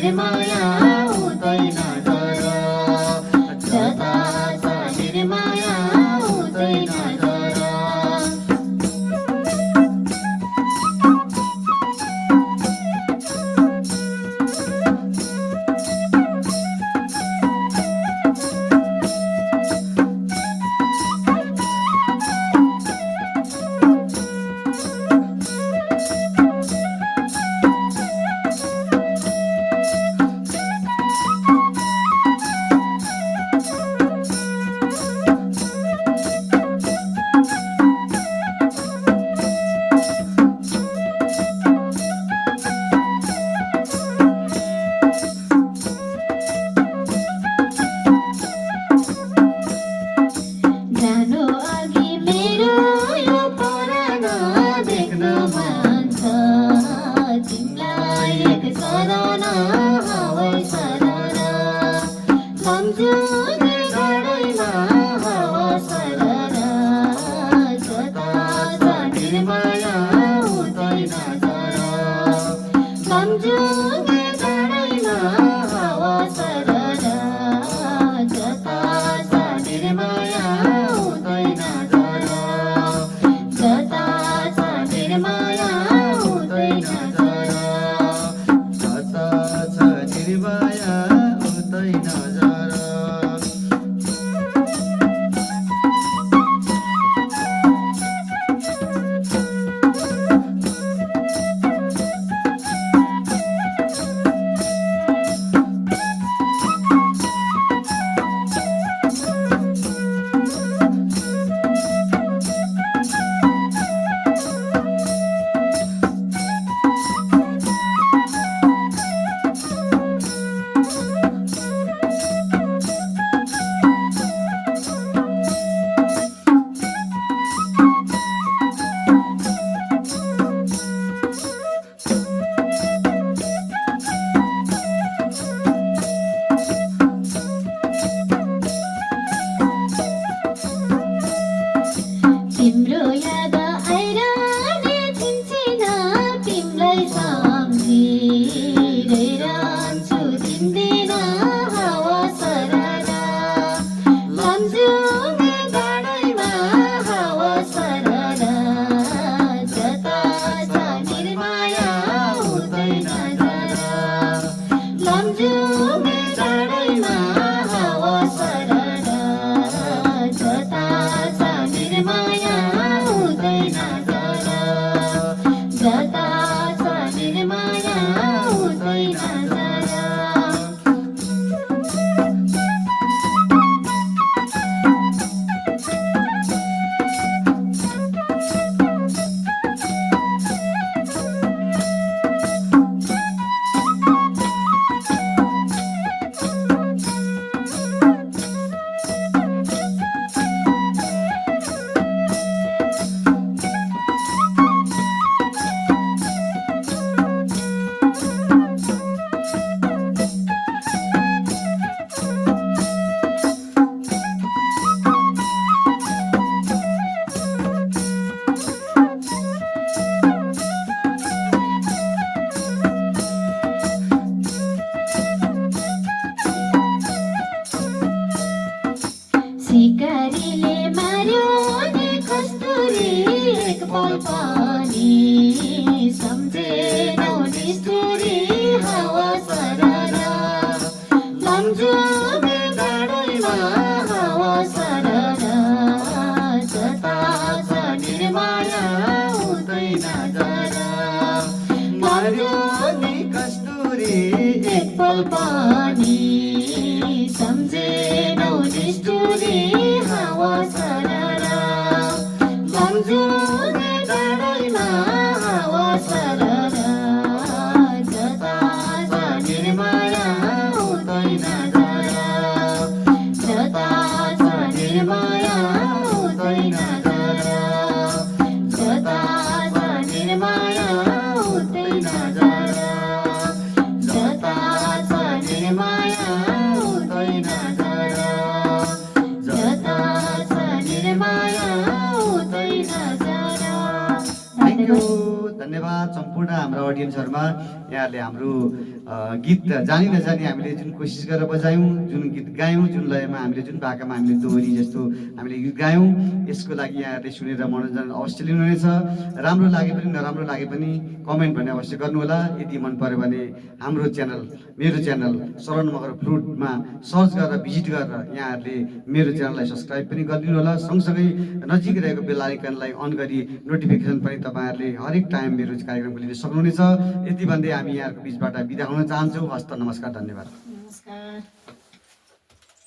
निर्माया हुँदैन जरा, जता छ निर्माया हुँदैन जरा। सिकारीले मार्यो नि कस्तुरी एकपल पनि सम्झेनौ निष्ठुरी हावा सररा लम्जुमे डाँडैमा हावा सररा जता छ निर्माया हुँदैन जरा मार्यो नि कस्तुरी एकपल पनि सम्झेनौ निष्ठुरी हावा सररा लम्जुमे डाँडैमा हावा सररा जता छ निर्माया हुँदैन जरा जता छ निर्माया हुँदैन जरा जता छ निर्माया हुँदैन जरा जता छ निर्माया हुँदैन जरा जता छ निर्माया हुँदैन जरा। सम्पूर्ण हाम्रो अडियन्सहरूमा यहाँहरूले हाम्रो गीत जानी नजानी हामीले जुन कोसिस गरेर बजायौँ, जुन गीत गायौँ, जुन लयमा हामीले जुन भाकामा हामीले दोहोरी जस्तो हामीले गीत गायौँ, यसको लागि यहाँहरूले सुनेर मनोरञ्जन अवश्य लिनुहुनेछ। राम्रो लागे पनि नराम्रो लागे पनि कमेन्ट भने अवश्य गर्नुहोला। यदि मन पऱ्यो भने हाम्रो च्यानल, मेरो च्यानल शरण मगर फ्लुटमा सर्च गरेर भिजिट गरेर यहाँहरूले मेरो च्यानललाई सब्सक्राइब पनि गरिदिनु होला। सँगसँगै नजिक रहेको बेल आइकनलाई अन गरी नोटिफिकेसन पनि तपाईँहरूले हरेक टाइम मेरो कार्यक्रमको लिन सक्नुहुनेछ। यति भन्दै हामी यहाँहरूको बिचबाट बिदा हुन चाहन्छौँ। हस्त नमस्कार, धन्यवाद। नमस्कार।